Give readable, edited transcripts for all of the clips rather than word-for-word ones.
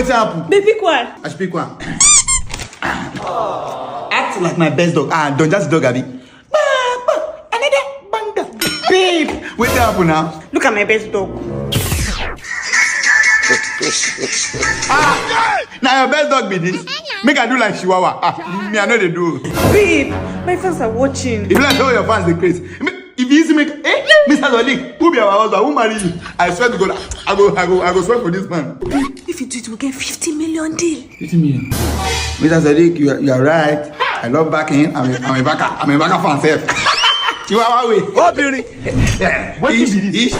What's up? Baby, one. I speak one. Act like my best dog. Don't just dog, Abby. Another banga. Babe, what's up now? Look at my best dog. Now your best dog be this. Make I do like Chihuahua. Me, I know they do. Babe, my fans are watching. If you like all your fans, they crazy. If you easy make, Mr. Zoli, who be our husband? Who marry you? I swear to God, I go swear for this man. If you do it, we'll get 50 million deal. 50 million. Mr. Sadiq, you are right. I love backing. I'm a backer fan self. Chihuahua way. Oh, beauty. What is this?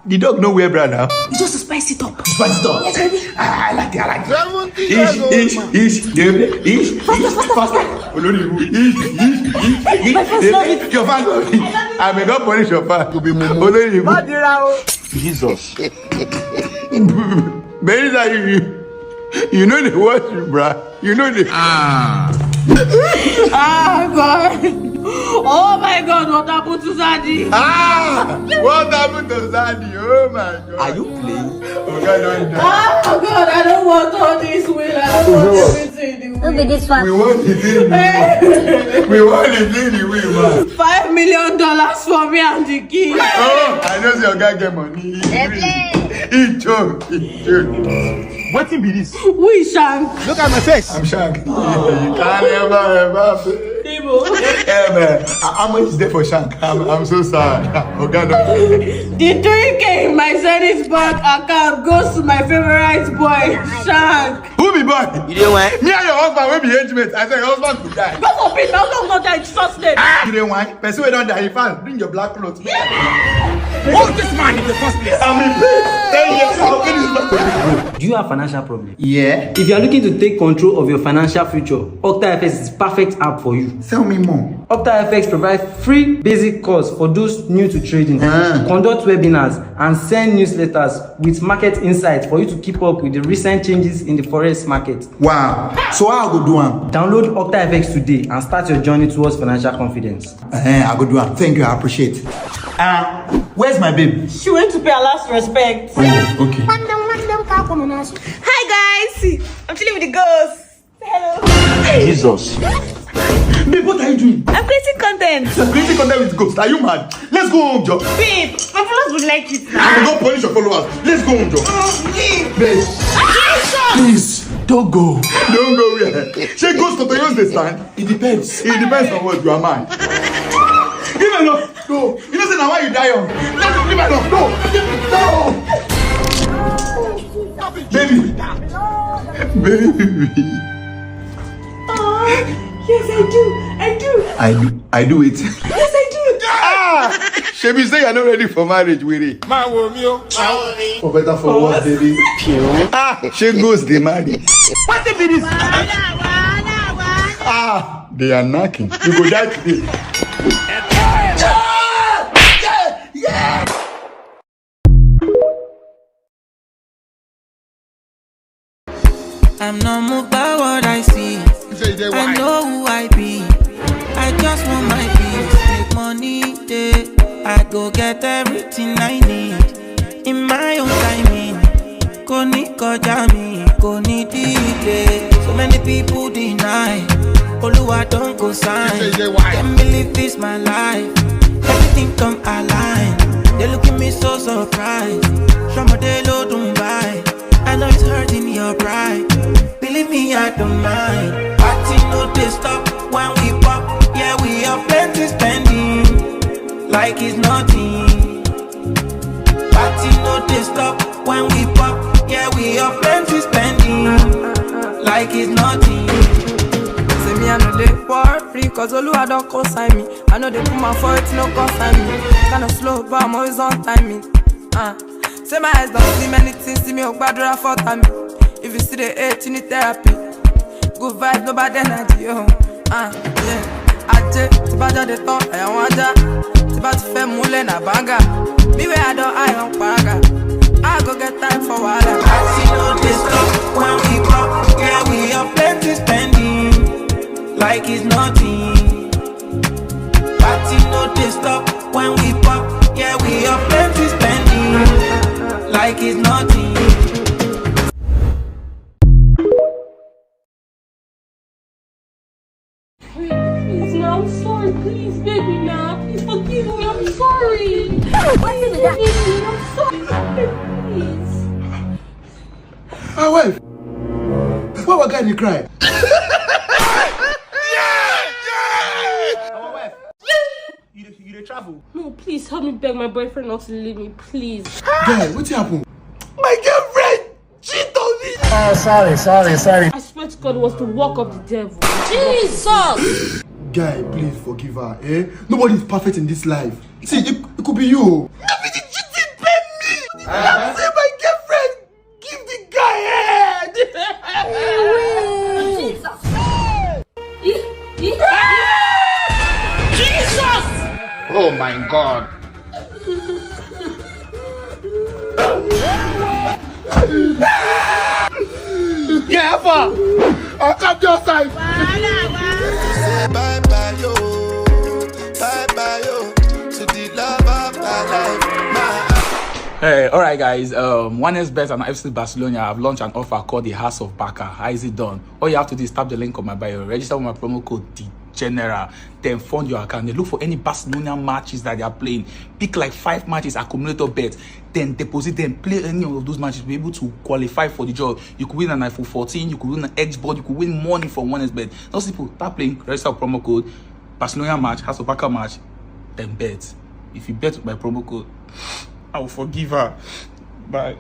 The dog know where, brother. You just to spice it up. Spice it up. Yes, baby. I like it. 70 years old. Faster. My fans love it. Your fans love it. I may not punish your fans. Jesus. Very that you know the worship, bruh. You know the God. Oh my God, what happened to Zaddy? What happened to Zaddy? Oh my God. Are you playing? Oh God, don't die. Oh God, I don't want all this will. I don't want everything in the Look will. at this one. We want the thing. We want the thing the way, man. $5 million for me and the kid. Oh, I know your guy get money. He choke. What be this? Who is Shank? Look at my face. I'm shocked. You can't ever. Debo. Yeah, man. How much is there for Shank? I'm so sad. Oh God, don't. The 3K in my Zenith Bank account goes to my favorite boy, Shank. Who be boy? You didn't want? Me and your husband will be engagement. I said your husband could die. God forbid, my husband will not die in Jesus' name. You didn't want? Person we don't die. If I bring your black clothes. Oh, this man in the first place. I'm in place. 10 years. I'll finish my. Do you have financial problem? Yeah. If you are looking to take control of your financial future, OctaFX is the perfect app for you. Tell me more. OctaFX provides free basic course for those new to trading, conduct webinars, and send newsletters with market insights for you to keep up with the recent changes in the forex market. Wow. So how I go do am? Download OctaFX today and start your journey towards financial confidence. I go do am. Thank you. I appreciate. Where's my babe? She went to pay her last respect. Oh, okay. Hi guys, I'm chilling with the ghosts. Hello. Jesus. Babe, what are you doing? I'm creating content. You're creating content with ghosts. Are you mad? Let's go home, Joe. Babe, my followers would like it now. I will not punish your followers. Let's go home, Joe. Babe, please, don't go. Don't go where? She goes to use the stand. It depends. It depends on what you are mad. Give me enough. No. You know, say now why you die young. Let me give me enough. No. Baby. Baby. Yes, I do it. Yes, I do. Shebi say you're not ready for marriage, Willie. For better for worse, baby. She goes the marriage. What be this? They are knocking. You go die today. I'm not moved by what I see. I know who I be. I just want my peace. Make money, I go get everything I need in my own timing. Koni kojami, koni dide. So many people deny. Oluwa don't go sign. Can't believe this my life. Everything come align. They look at me so surprised. Shamadelo Dubai. I know it's hurting your pride. Believe me, I don't mind. Party no they stop when we pop. Yeah, we have plenty spending like it's nothing. Party no they stop when we pop. Yeah, we have plenty spending like it's nothing. Say me I know they for free, cause Oluwa don't consign me. I know they put my foot, no consign me. Kinda slow, but I'm always on timing. Say my eyes don't see many things, see me a badra for time. If you see the hate, you need therapy. Good vibes, no bad energy, yo. Yeah. Aje, tiba jade ton, I want ja. Tiba ti fe mule na banga. Me where I don't, I on paraga. I go get time for wahala. I see no they stop when we pop. Yeah, we have plenty spending like it's nothing. Party no they stop when we pop. Yeah, we have plenty spending like it's nothing. now. I'm sorry. Please, baby, now. Please forgive me. I'm sorry. Forgive me. I'm sorry. Please. My wife. Why was guy in the cry? Our wife. You dey travel. No, please help me beg my boyfriend not to leave me, please. Guy, what happened? My girlfriend cheated on me. Oh, sorry. I swear to God, it was the work of the devil. Jesus! Guy, please forgive her, eh? Nobody is perfect in this life. See, it could be you. Nobody cheating, pay me. Say my girlfriend, give the guy head. Jesus! Oh my God. Yeah, I'll come to your side. Bye bye yo, to the love of my life. Hey, all right, guys. 1xBet and FC Barcelona have launched an offer called the House of Barca. How is it done? All you have to do is tap the link on my bio, register with my promo code DGeneral, then fund your account. They look for any Barcelona matches that they are playing. Pick like 5 matches, accumulator bet, then deposit them. Play any of those matches, be able to qualify for the job. You could win an iPhone 14, you could win an Xbox, you could win money from 1xBet. Those people tap link, register with promo code Barcelona match, House of Barca match, then bet. If you bet with my promo code, I will forgive her. Bye.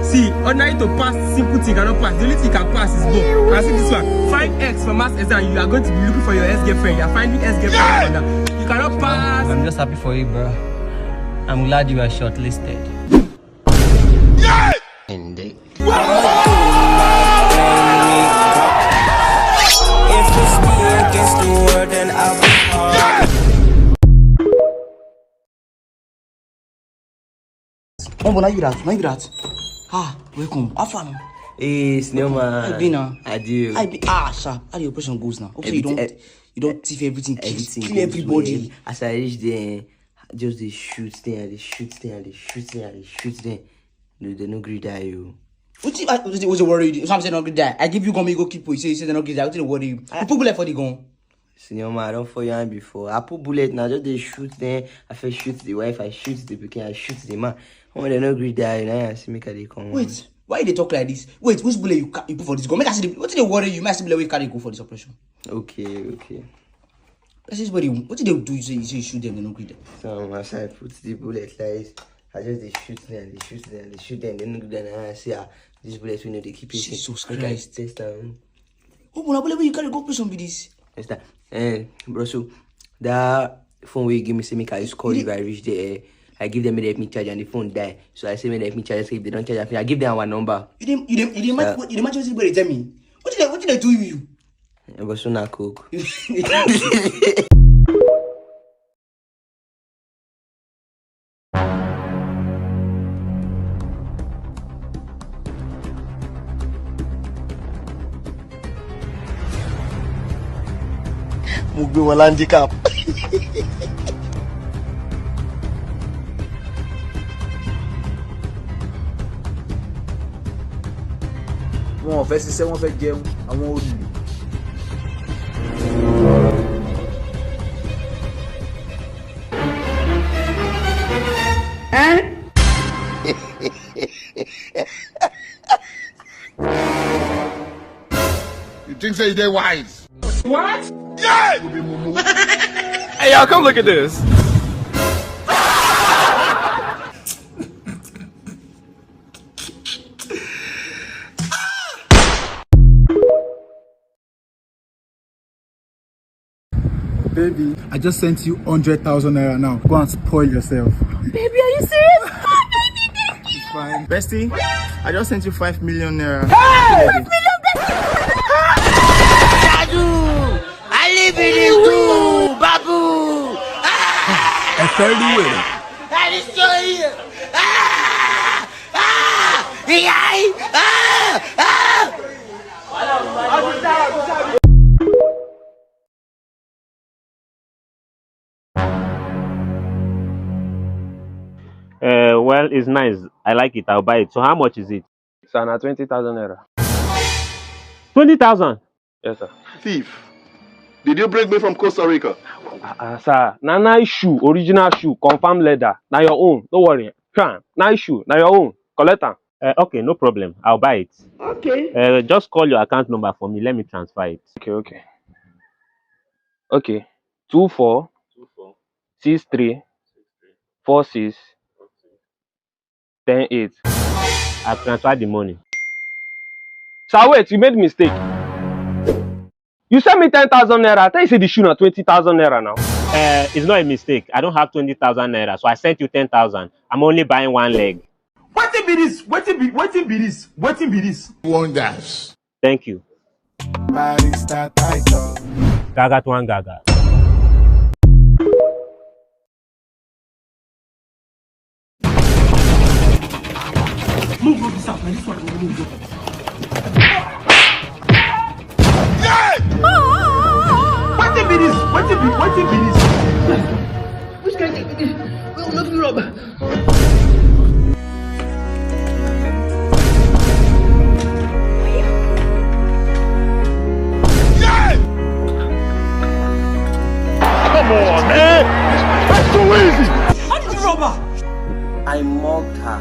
See, ordinary to pass simple thing cannot pass. The only thing you can pass is both. And see this one. Find X for mass exam. You are going to be looking for your ex-girlfriend. You are finding ex-girlfriend. Yeah! You cannot pass. I'm just happy for you, bro. I'm glad you are shortlisted. Yeah! If it's me against the world, then I'll be hard. Oh, now you that. Ah, welcome. How far now? Hey, Snail man. I be now. I do. Sharp. How the operation goes now? Okay, you don't thief everything. Kill everybody. Well. As I reach there, just they shoot there. They no greed die you. What's the worry you? Some say not good die. I give you gun, you go keep it. You say they not good die. What's the worry you? You put bullet for the gun. Senior man, I don't for you before. I put bullet now, just they shoot there. I first shoot the wife, I shoot the pikin, I shoot the man. When they no greed die, now I see me they come. Wait, why they talk like this? Wait, which bullet you put for this gun? Make us see. What's the worry you? Might see bullet we carry go for this operation. Okay. That's just what did they do? You say you shoot them, they no greed them. So as I put the bullet like I just they shoot them, they no greed them. Now I see this bullet we know they keep it. Jesus Christ. Test down. Oh, but I believe you carry go operation with this. Yes, bro, so that phone where you give me say make I use call you if I reach there. I give them let me charge and the phone die. So I say let me charge. So if they don't charge, I give them our number. You didn't match what they tell me. What did they do with you? But so not cook. Mo gbé wọn handicap. Wọn ò fẹ́ ṣiṣẹ́, wọ́n fẹ́ jẹun, àwọn olè. You think say they wise? What? Yeah! Hey y'all, come look at this. Baby, I just sent you 100,000 naira now. Go and spoil yourself. Baby, are you serious? Baby, thank you. It's fine. Bestie, I just sent you 5 million naira. Hey! 5 million, I live in this room, Babu. I tell you it. I destroy you. Well, it's nice. I like it. I'll buy it. So how much is it? It's an 20,000 naira. 20,000? Yes, sir. Thief. Did you break me from Costa Rica? Sir, na nice shoe, original shoe, confirm leather. Now your own. Don't worry. Nice shoe. Now your own. Collect them. Okay, no problem. I'll buy it. Okay. Just call your account number for me. Let me transfer it. Okay. 24 63 46 10 8. I've transferred the money. Sir, wait, you made mistake. You sent me 10,000 naira. I thought you said the shoe now 20,000 naira now. It's not a mistake. I don't have 20,000 naira, so I sent you 10,000. I'm only buying one leg. What be this? What be this? Wonders. Thank you. Gaga to one gaga. Move this up, man. This one will move. What be this? Which kind of thing? We will not rob. Come on, man! That's too easy! How did you rob her? I mocked her.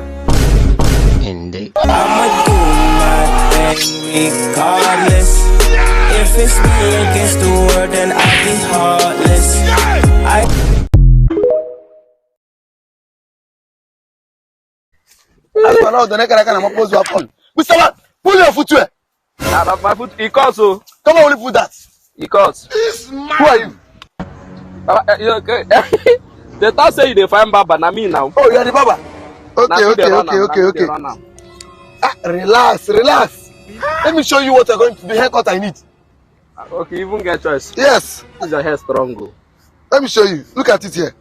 Indeed. I'ma do my thing regardless. If it's me against the world, then I'll be heartless. As for now, the next I can oppose your phone. Mr. Man, pull your footwear. My foot, he calls, so. Come on, only put that. He calls. Who are you? Okay. They thought say you dey find Baba, na me now. Oh, you are the Baba. Okay. Relax. Let me show you what you're going to do. Haircut I need. Okay, you even get choice. Yes. Is your hair strong, go? Let me show you. Look at it here.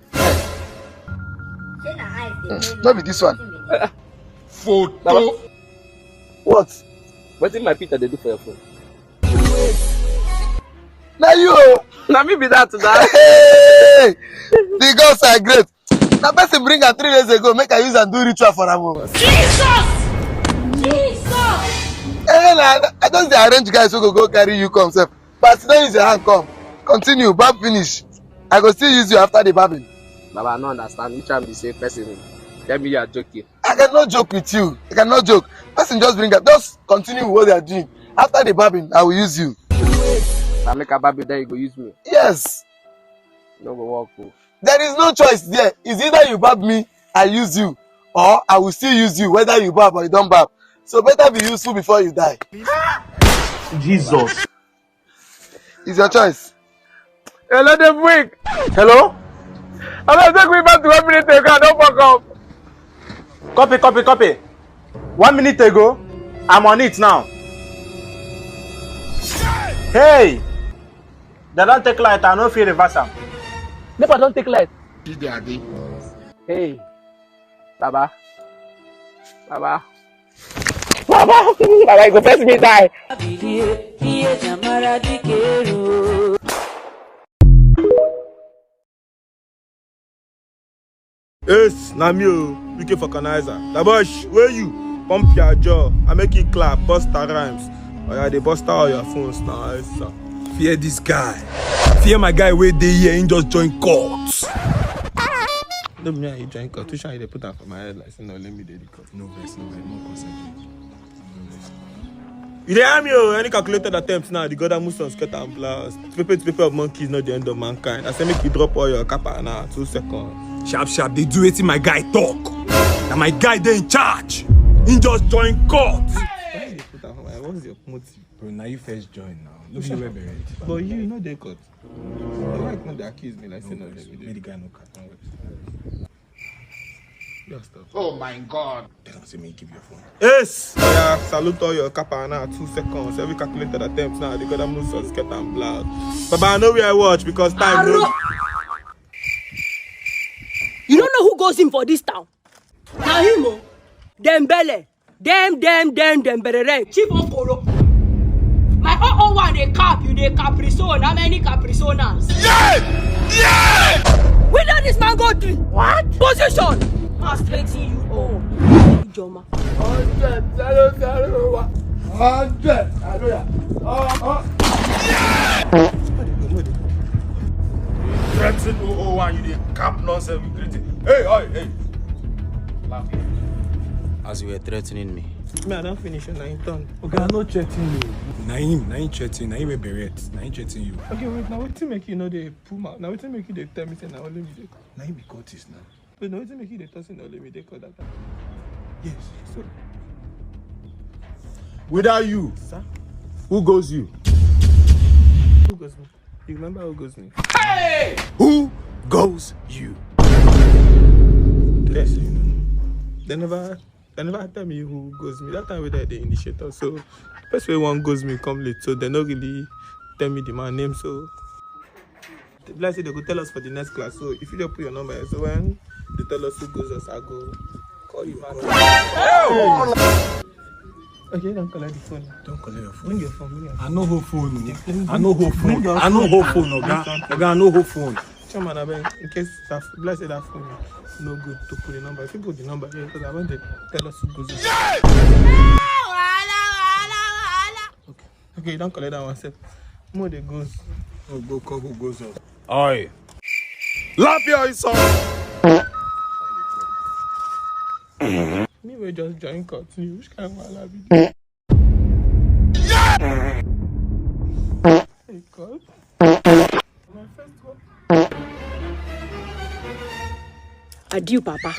Maybe this one. Photo. What? What did my Peter they do for your phone? Now you. Now me be that. Hey, the girls are great. Now person bring her 3 days ago. Make her use and do ritual for her mom. Jesus! Hey, I don't say arrange guys who go carry you come sef. But don't use your hand come. Continue. Barb finish. I go still use you after the barbing. Baba, I don't understand. Which one be say person? Tell me you are joking. I cannot joke with you. I cannot joke. Person just bring her. Just continue with what they are doing. After the barbing, I will use you. I make a baby, then you go use me. Yes. No go walk. There is no choice there. It's either you barb me, I use you, or I will still use you, whether you barb or you don't barb. So better be useful before you die. Jesus. It's your choice. Hello, the week. Hello? Hello, take me back to 1 minute ago. Don't fuck up. Copy. 1 minute ago, I'm on it now. Hey! They don't take light, I no feel reverse am. Never don't take light. Hey. Baba, you go first me die. Yes, na me o, looking for organizer. Dabosh, where you? Pump your jaw, I make it clap, bust the rhymes. Oh yeah, they bust all your phones now, yes, sir. Fear this guy. Fear my guy where they here, he just join court. No, me, he join court. Which one they put that for my head? Like, say, no, let me do the court. No verse, more concentrate. You hear me, oh? Any calculated attempts now, the God must on skirt and blouse. Paper to paper of monkeys, not the end of mankind. I say, make you drop all your kappa now, 2 seconds. Sharp, they do it in my guy talk. Now my guy, they in charge. He just join court. Why you put that for my head? What's your motive? Bro, now you first join now. Look you were buried. But you know they cut. Why can't they accuse me like saying no? Made the guy no cut. Oh my God! They don't say me give your phone. Yes. Oh yeah, salute all your kappa now. 2 seconds. Every calculated attempt now. They got them loose on skirt and blouse. But I know where I watch because time. You don't know who goes in for this town? Now him, oh. Dembele. Dembele. Chief Okoro. My 001 they cap you, they Caprison. How many Caprisonas? Yeah! Where did this man go to? What? Position! I'll straighten you up. Joma. 100, 100. Hallelujah. Threaten 001, you dey cap nonsense with greeting. Hey. Laugh. As you were threatening me. Me, I don't finish your 9 turn. Okay, I'm not threatening you. Naim threatening. Naim a beret. Naim threatening you. Okay, wait, now what make you know they pull out? Now what make you they tell me say now only me they call? Naim be Curtis now. Wait, now what make you they tell say now only me they call that time? Yes. So, Without you, sir, who goes you? who goes me? You remember who goes me? Hey! Who goes you? Yes. They never tell me who goes me. That time we the initiator. So first way one goes me come late. So they not really tell me the man name. So let's say they could tell us for the next class. So if you don't put your number, so when they tell us who goes us, I go call you back. Okay, don't collect the phone. Don't collect your phone. Bring your phone. Bring your phone. I know who phone. I know who phone. I know who phone, Oga. Oga, I know who phone. Chairman, I beg, in case that let's say that phone no good to put the number. If you put the number here, because I want to tell us who goes us. Okay, don't collect that one step. More they goes. Oh, go call who goes up. Oi. Laugh your son. Me will just join continue. Which kind of wahala be this? Hey, God. My first one. Adieu, Papa.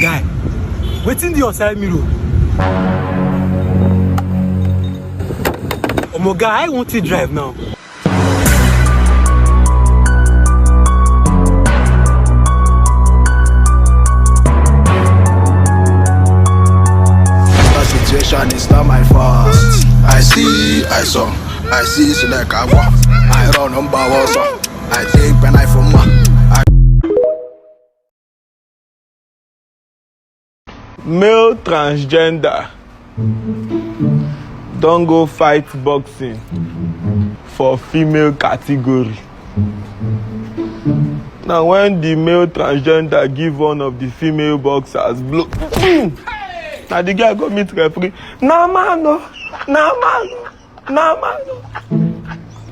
Guy, wetin dey your side mirror? Omo guy, I want to drive now. The situation is not my fault. I see, so like I walk. I run on Bawaso. I take pen I from Male transgender don't go fight boxing for female category. Now when the male transgender give one of the female boxers blow, now the guy go meet referee. No man, no.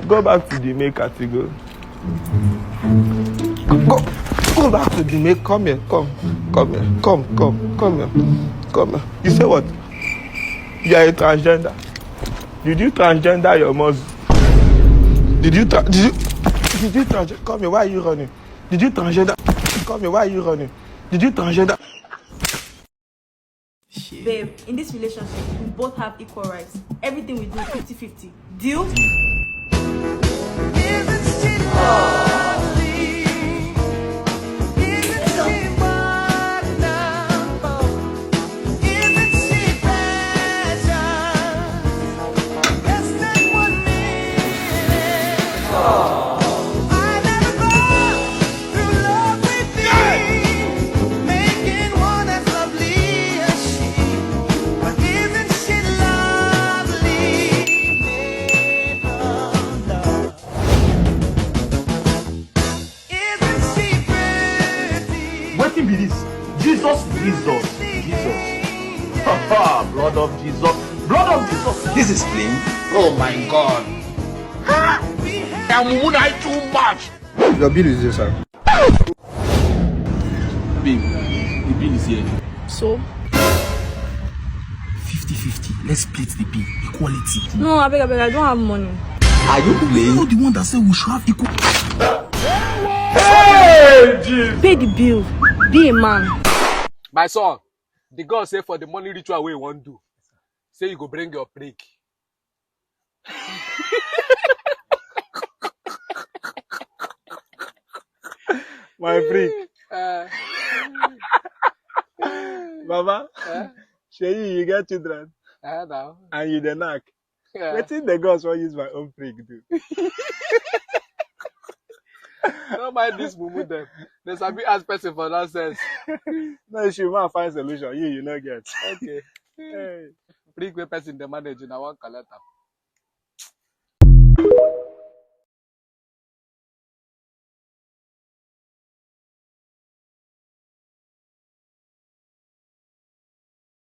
Go back to the male category. Go back to the male. Come here. You say what? You are a transgender. Did you transgender your muscle? Did you transgender? Come here, why are you running? Did you transgender? Come here, why are you running? Did you transgender? Babe, in this relationship, we both have equal rights. Everything we do 50-50. Deal? Wetin be this? Jesus. Blood of Jesus. This is clean. Oh my God. I'm too much. Your bill is here, sir. Babe, the bill is here. So? 50-50. Let's split the bill. Equality. No, I beg, I don't have money. Are you playing? You're the one that said we should have equal. Hey, Jesus. Pay the bill. Be a man. My son, the God say for the money ritual we want to do. Say you go bring your prick. My prick. Baba, Sheyi, you get children. Now. And you the knack. Yeah. Wetin the gods want use my own prick do? Don't mind this mumu them. There's a bit as person for nonsense. No, she might find solution. You no get. Okay. Hey. Bring wey person dey manage na one collect am.